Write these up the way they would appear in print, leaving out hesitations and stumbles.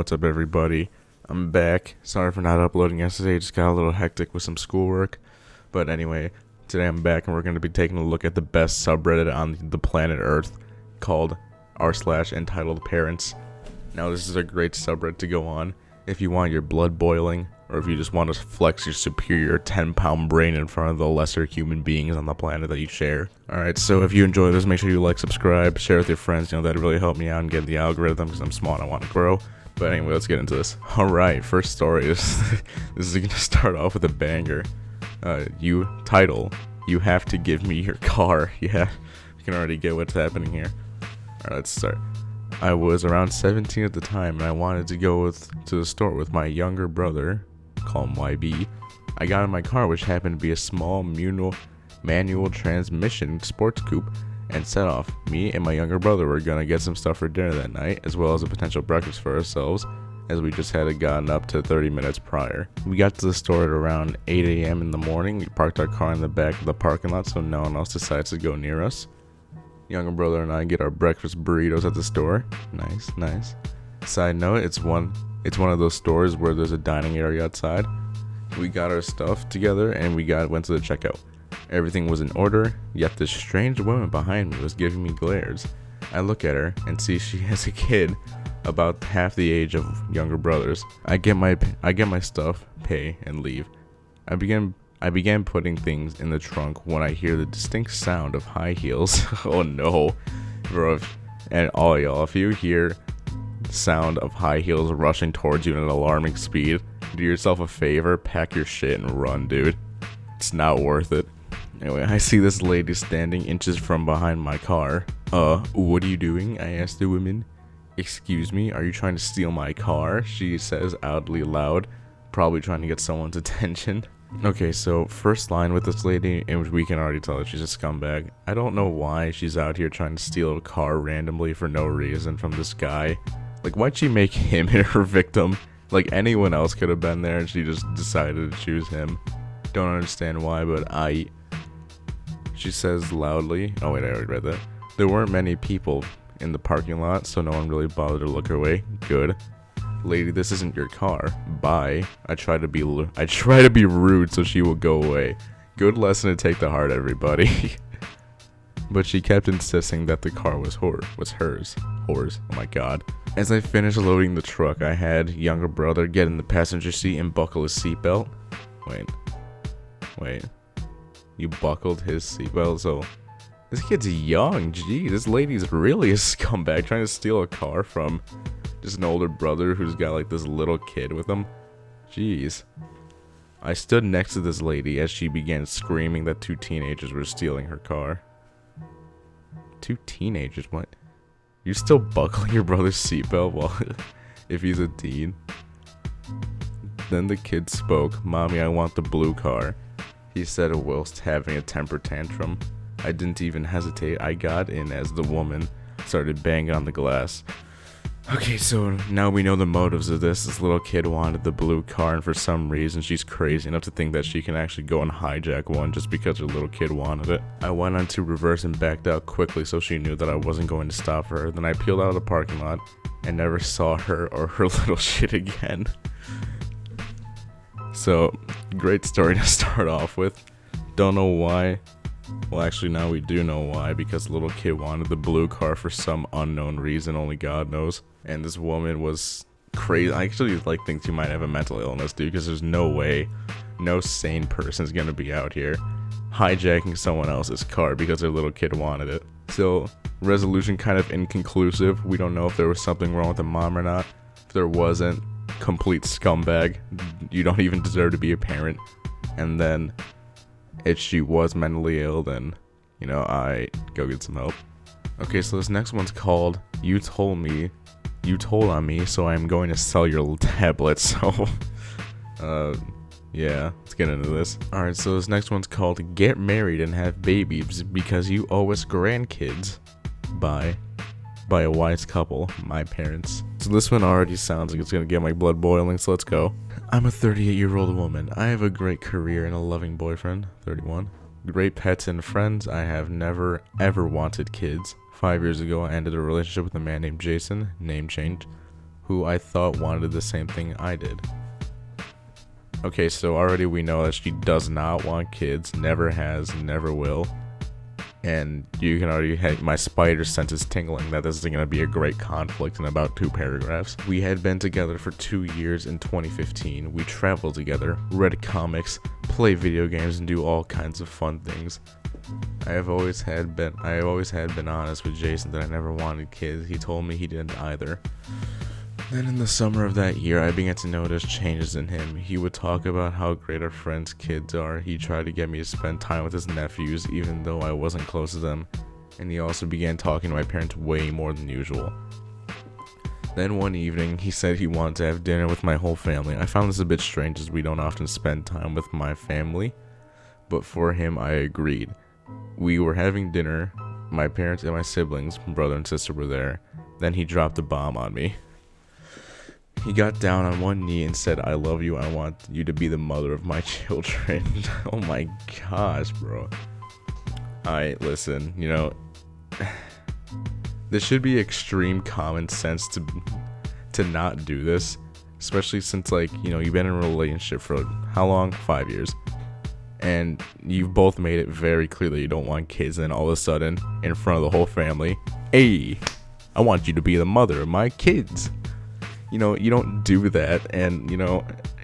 what's up everybody? I'm back. Sorry for not uploading yesterday, just got a little hectic with some schoolwork. But anyway, today I'm back and we're going to be taking a look at the best subreddit on the planet Earth called r/entitled parents. Now this is a great subreddit to go on if you want your blood boiling, or if you just want to flex your superior 10-pound brain in front of the lesser human beings on the planet that you share. Alright, so if you enjoy this, make sure you like, subscribe, share with your friends. That'd really help me out and get the algorithm because I'm small and I want to grow. But anyway, let's get into this. Alright, first story. This is going to start off with a banger. You have to give me your car. Yeah, you can already get what's happening here. Alright, let's start. I was around 17 at the time and I wanted to go to the store with my younger brother, call him YB. I got in my car, which happened to be a small manual transmission sports coupe, and set off. Me and my younger brother were gonna get some stuff for dinner that night, as well as a potential breakfast for ourselves, as we just had gotten up to 30 minutes prior. We got to the store at around 8 a.m. in the morning. We parked our car in the back of the parking lot so no one else decides to go near us. Younger brother and I get our breakfast burritos at the store. Nice. Side note, it's one of those stores where there's a dining area outside. We got our stuff together and went to the checkout. Everything was in order, yet this strange woman behind me was giving me glares. I look at her and see she has a kid about half the age of younger brothers. I get my stuff, pay, and leave. I began putting things in the trunk when I hear the distinct sound of high heels. Oh no, bro. And all y'all, if you hear the sound of high heels rushing towards you at an alarming speed, do yourself a favor, pack your shit and run, dude. It's not worth it. Anyway, I see this lady standing inches from behind my car. What are you doing? I asked the woman. Excuse me, are you trying to steal my car? She says oddly loud, probably trying to get someone's attention. Okay, so first line with this lady, in which we can already tell that she's a scumbag. I don't know why she's out here trying to steal a car randomly for no reason from this guy. Like, why'd she make him her victim? Like, anyone else could have been there and she just decided to choose him. Don't understand why, but she says loudly. Oh wait, I already read that. There weren't many people in the parking lot, so no one really bothered to look her way. Good. Lady, this isn't your car. Bye. I try to be rude so she will go away. Good lesson to take to heart, everybody. But she kept insisting that the car was hers. Oh my god. As I finished loading the truck, I had younger brother get in the passenger seat and buckle his seatbelt. Wait. You buckled his seatbelt? So this kid's young. Gee, this lady's really a scumbag trying to steal a car from just an older brother who's got like this little kid with him. Jeez. I stood next to this lady as she began screaming that two teenagers were stealing her car. Two teenagers? What? You still buckling your brother's seatbelt while if he's a teen? Then the kid spoke. Mommy, I want the blue car. He said whilst having a temper tantrum. I didn't even hesitate. I got in as the woman started banging on the glass. Okay, so now we know the motives of this. This little kid wanted the blue car, and for some reason she's crazy enough to think that she can actually go and hijack one just because her little kid wanted it. I went on to reverse and backed out quickly so she knew that I wasn't going to stop her. Then I peeled out of the parking lot and never saw her or her little shit again. So, great story to start off with. Don't know why. Well, actually, now we do know why, because the little kid wanted the blue car for some unknown reason, only God knows. And this woman was crazy. I actually think she might have a mental illness, dude, because there's no way no sane person's gonna be out here hijacking someone else's car because their little kid wanted it. So, resolution kind of inconclusive. We don't know if there was something wrong with the mom or not. If there wasn't, complete scumbag. You don't even deserve to be a parent. And then if she was mentally ill, then I go get some help. Okay, so this next one's called You Told on Me, so I'm going to sell your tablet. So yeah, let's get into this. Alright, so this next one's called Get Married and Have Babies Because You Owe Us Grandkids by a wise couple, my parents. So this one already sounds like it's gonna get my blood boiling, so let's go. I'm a 38-year-old woman. I have a great career and a loving boyfriend, 31. Great pets and friends. I have never ever wanted kids. 5 years ago, I ended a relationship with a man named Jason, name change, who I thought wanted the same thing I did. Okay, so already we know that she does not want kids, never has, never will. And you can already have my spider sense is tingling that this is going to be a great conflict in about 2 paragraphs. We had been together for 2 years in 2015. We traveled together, read comics, play video games, and do all kinds of fun things. I have always had been honest with Jason that I never wanted kids. He told me he didn't either. Then in the summer of that year, I began to notice changes in him. He would talk about how great our friends' kids are. He tried to get me to spend time with his nephews, even though I wasn't close to them. And he also began talking to my parents way more than usual. Then one evening, he said he wanted to have dinner with my whole family. I found this a bit strange as we don't often spend time with my family. But for him, I agreed. We were having dinner. My parents and my siblings, brother and sister, were there. Then he dropped a bomb on me. He got down on one knee and said, "I love you. I want you to be the mother of my children." Oh my gosh, bro. Alright, listen, this should be extreme common sense to not do this. Especially since, you've been in a relationship for how long? 5 years. And you've both made it very clear that you don't want kids, and then all of a sudden, in front of the whole family, "Hey, I want you to be the mother of my kids." You don't do that. And,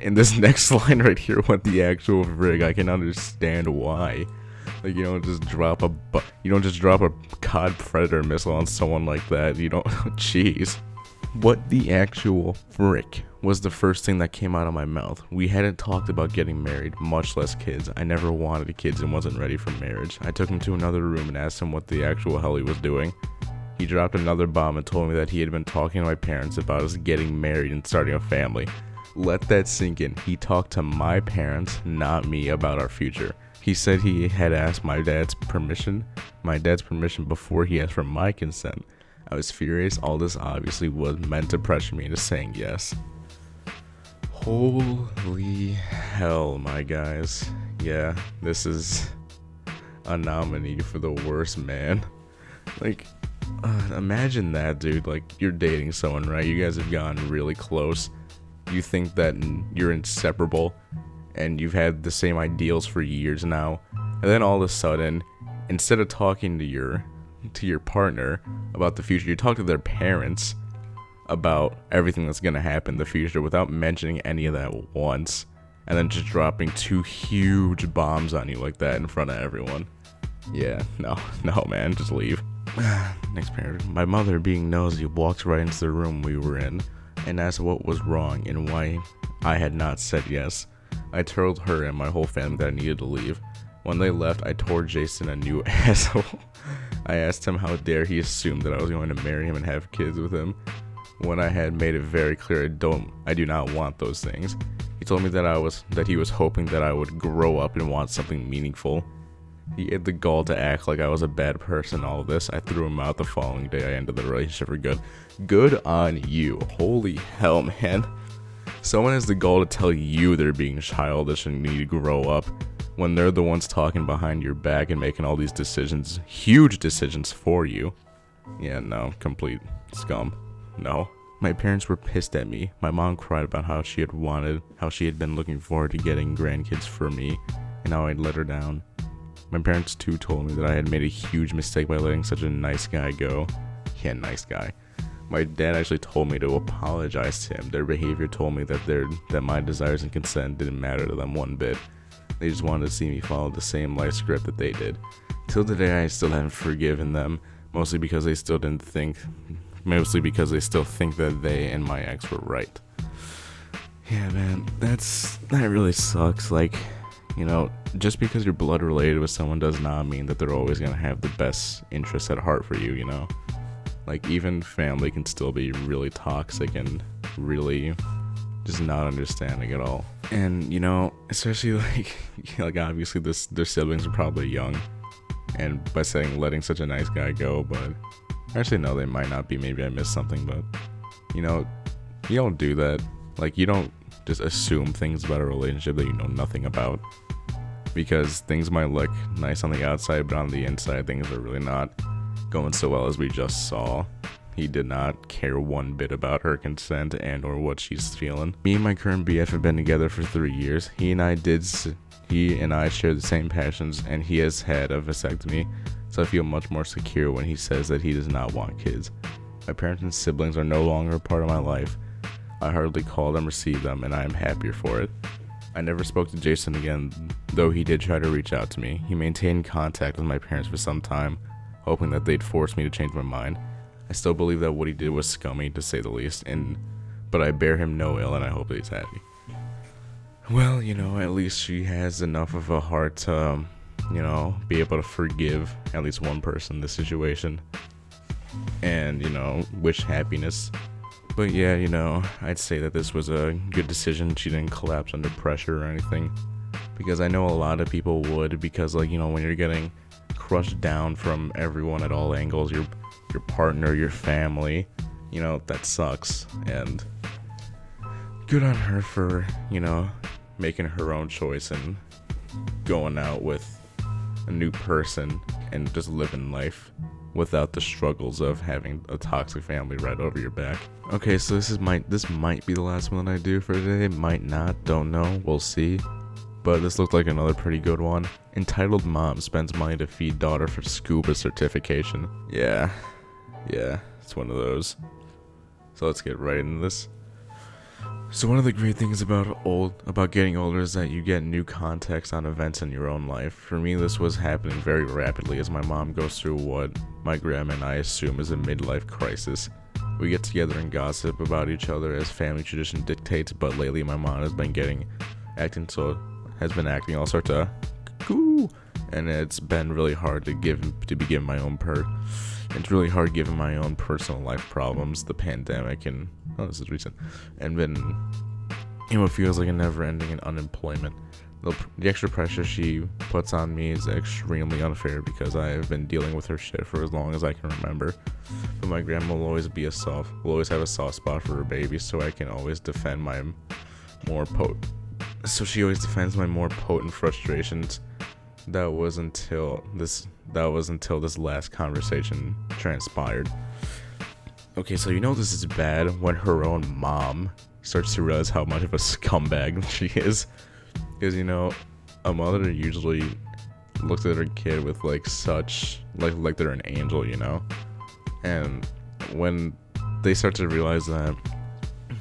in this next line right here with the actual frig, I can understand why. You don't just drop a COD Predator missile on someone like that. Jeez. What the actual frick was the first thing that came out of my mouth? We hadn't talked about getting married, much less kids. I never wanted kids and wasn't ready for marriage. I took him to another room and asked him what the actual hell he was doing. He dropped another bomb and told me that he had been talking to my parents about us getting married and starting a family. Let that sink in. He talked to my parents, not me, about our future. He said he had asked my dad's permission before he asked for my consent. I was furious. All this obviously was meant to pressure me into saying yes. Holy hell, my guys. Yeah, this is a nominee for the worst man. Imagine that, dude. You're dating someone, right? You guys have gotten really close. You think that you're inseparable, and you've had the same ideals for years now. And then all of a sudden, instead of talking to your partner about the future, you talk to their parents about everything that's gonna happen in the future without mentioning any of that once, and then just dropping 2 huge bombs on you like that in front of everyone. Yeah, no, man, just leave. Next paragraph. My mother, being nosy, walked right into the room we were in and asked what was wrong and why I had not said yes. I told her and my whole family that I needed to leave. When they left, I tore Jason a new asshole. I asked him how dare he assume that I was going to marry him and have kids with him, when I had made it very clear I do not want those things. He told me that he was hoping that I would grow up and want something meaningful. He had the gall to act like I was a bad person. All of this, I threw him out the following day. I ended the relationship for good. Good on you. Holy hell, man. Someone has the gall to tell you they're being childish and need to grow up, when they're the ones talking behind your back and making all these decisions, huge decisions for you. Yeah, no, complete scum. No. My parents were pissed at me. My mom cried about how she had been looking forward to getting grandkids for me, and how I'd let her down. My parents too told me that I had made a huge mistake by letting such a nice guy go. Yeah, nice guy. My dad actually told me to apologize to him. Their behavior told me that my desires and consent didn't matter to them one bit. They just wanted to see me follow the same life script that they did. Till today, I still haven't forgiven them, mostly because they still think that they and my ex were right. Yeah, man, that really sucks. Just because you're blood related with someone does not mean that they're always going to have the best interests at heart for you, even family can still be really toxic and really just not understanding at all. And, especially obviously their siblings are probably young, and by saying letting such a nice guy go, but actually no, they might not be. Maybe I missed something, but, you don't do that. You don't just assume things about a relationship that you know nothing about. Because things might look nice on the outside, but on the inside, things are really not going so well as we just saw. He did not care one bit about her consent and or what she's feeling. Me and my current BF have been together for 3 years. He and I share the same passions, and he has had a vasectomy, so I feel much more secure when he says that he does not want kids. My parents and siblings are no longer a part of my life. I hardly call them or see them, and I am happier for it. I never spoke to Jason again, though he did try to reach out to me. He maintained contact with my parents for some time, hoping that they'd force me to change my mind. I still believe that what he did was scummy, to say the least, but I bear him no ill, and I hope that he's happy. Well, at least she has enough of a heart to, be able to forgive at least one person in this situation. And, wish happiness. But yeah, I'd say that this was a good decision. She didn't collapse under pressure or anything. Because I know a lot of people would, because, when you're getting crushed down from everyone at all angles, your partner, your family, that sucks. And good on her for, making her own choice and going out with a new person and just living life without the struggles of having a toxic family right over your back. Okay, so this might be the last one that I do for today. Might not, don't know, we'll see. But this looked like another pretty good one. Entitled mom spends money to feed daughter for scuba certification. Yeah, it's one of those. So let's get right into this. So one of the great things about getting older is that you get new context on events in your own life. For me, this was happening very rapidly as my mom goes through what my grandma and I assume is a midlife crisis. We get together and gossip about each other as family tradition dictates, but lately my mom has been acting all sorts of cool, and it's been really hard to be given my own It's really hard given my own personal life problems, the pandemic, and this is recent, and been, it feels like a never-ending and unemployment. The extra pressure she puts on me is extremely unfair because I have been dealing with her shit for as long as I can remember. But my grandma will always have a soft spot for her baby, so I can always defend my more potent. So she always defends my more potent frustrations. That was until this last conversation transpired. Okay, so this is bad when her own mom starts to realize how much of a scumbag she is. Because, a mother usually looks at her kid with such they're an angel, And when they start to realize that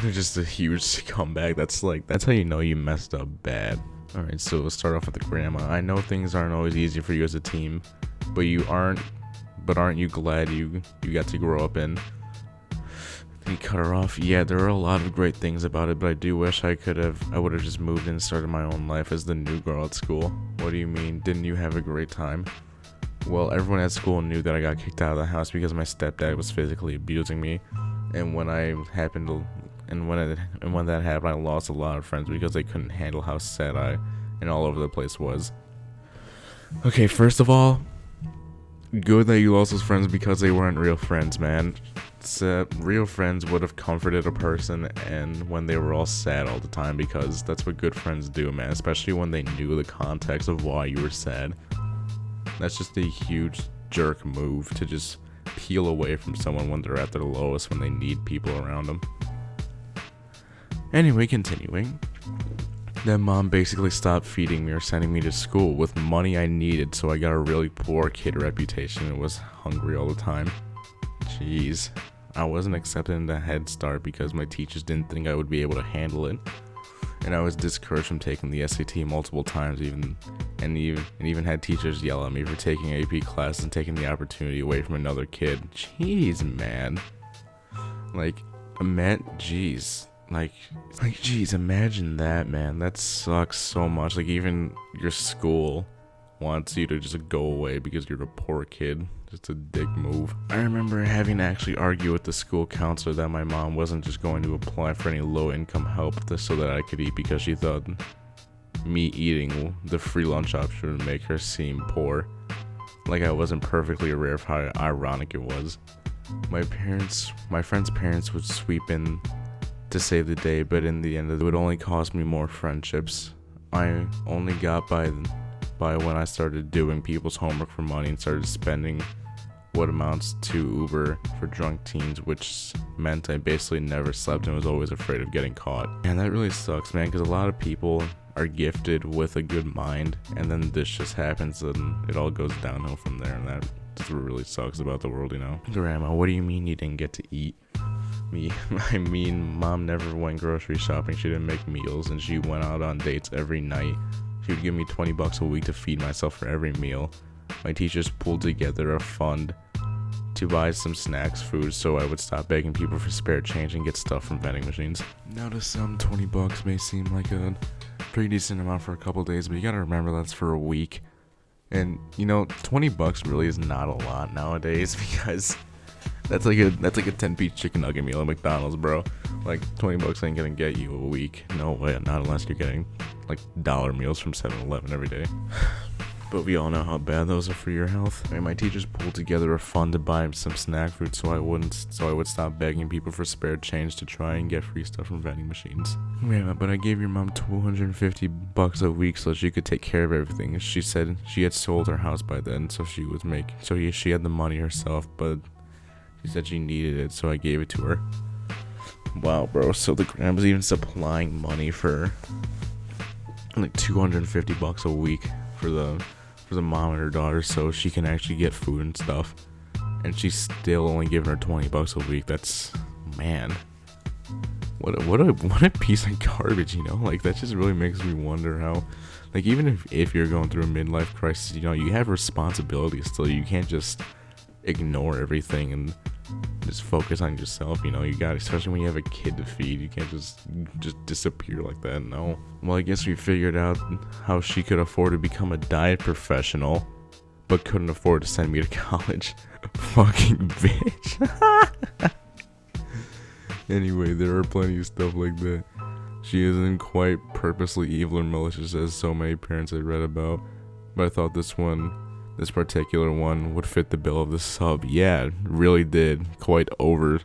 they're just a huge scumbag, that's how you messed up bad. Alright, so let's start off with the grandma. I know things aren't always easy for you as a team, but aren't you glad you got to grow up in? He cut her off. Yeah, there are a lot of great things about it, but I do wish I would have just moved in and started my own life as the new girl at school. What do you mean? Didn't you have a great time? Well, everyone at school knew that I got kicked out of the house because my stepdad was physically abusing me, and when that happened, I lost a lot of friends because they couldn't handle how sad I and all over the place was. Okay, first of all, good that you lost those friends because they weren't real friends, man. Real friends would have comforted a person and when they were all sad all the time, because that's what good friends do, man, especially when they knew the context of why you were sad. That's just a huge jerk move to just peel away from someone when they're at their lowest, when they need people around them. Anyway, continuing. Then mom basically stopped feeding me or sending me to school with money I needed, so I got a really poor kid reputation and was hungry all the time. Jeez. I wasn't accepted into Head Start because my teachers didn't think I would be able to handle it. And I was discouraged from taking the SAT multiple times, even had teachers yell at me for taking AP classes and taking the opportunity away from another kid. Jeez, man. Jeez, imagine that, man. That sucks so much. Even your school wants you to just go away because you're a poor kid. Just a dick move. I remember having to actually argue with the school counselor that my mom wasn't just going to apply for any low-income help so that I could eat, because she thought me eating the free lunch option would make her seem poor. I wasn't perfectly aware of how ironic it was. My friend's parents would sweep in to save the day, but in the end it would only cost me more friendships. I only got by when I started doing people's homework for money and started spending what amounts to Uber for drunk teens, which meant I basically never slept and was always afraid of getting caught. And that really sucks, man, because a lot of people are gifted with a good mind, and then this just happens and it all goes downhill from there, and that's what really sucks about the world, you know? Grandma, what do you mean you didn't get to eat? I mean, Mom never went grocery shopping. She didn't make meals, and she went out on dates every night. She would give me $20 a week to feed myself for every meal. My teachers pulled together a fund to buy some snacks, food, so I would stop begging people for spare change and get stuff from vending machines. Now to some, $20 may seem like a pretty decent amount for a couple days, but you gotta remember that's for a week. And you know, $20 really is not a lot nowadays, because that's like a 10-piece chicken nugget meal at McDonald's, bro. Like $20 ain't gonna get you a week. No way, not unless you're getting like dollar meals from 7-Eleven every day. But we all know how bad those are for your health. And my teachers pulled together a fund to buy some snack food so I would stop begging people for spare change to try and get free stuff from vending machines. Yeah, but I gave your mom $250 a week so she could take care of everything. She said she had sold her house by then, so she had the money herself, but she said she needed it, so I gave it to her. Wow, bro, so the grandma's even supplying money for like $250 a week for the mom and her daughter, so she can actually get food and stuff, and she's still only giving her $20 a week. That's, man, what a piece of garbage, you know? Like, that just really makes me wonder how, like, even if you're going through a midlife crisis, you know, you have responsibilities still. You can't just ignore everything and just focus on yourself, you know? You got, especially when you have a kid to feed, you can't just disappear like that. No. Well, I guess we figured out how she could afford to become a diet professional, but couldn't afford to send me to college. Fucking bitch. Anyway, there are plenty of stuff like that. She isn't quite purposely evil or malicious as so many parents I read about, but I thought this particular one would fit the bill of the sub. Yeah, it really did. Quite over. It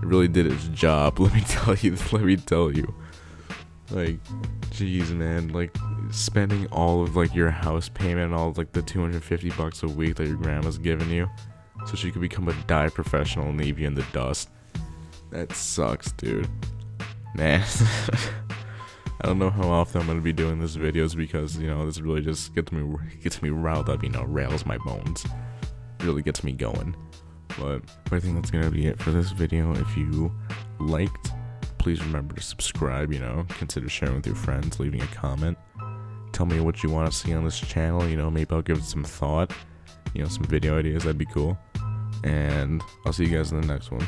really did its job. Let me tell you. Like, jeez, man. Like, spending all of like your house payment and all of like the $250 a week that your grandma's giving you, so she could become a diet professional and leave you in the dust. That sucks, dude. Man. I don't know how often I'm gonna be doing these videos, because, you know, this really just gets me riled up, you know, rails my bones. Really gets me going. But I think that's gonna be it for this video. If you liked, please remember to subscribe, you know, consider sharing with your friends, leaving a comment. Tell me what you want to see on this channel, you know, maybe I'll give it some thought, you know, some video ideas, that'd be cool. And I'll see you guys in the next one.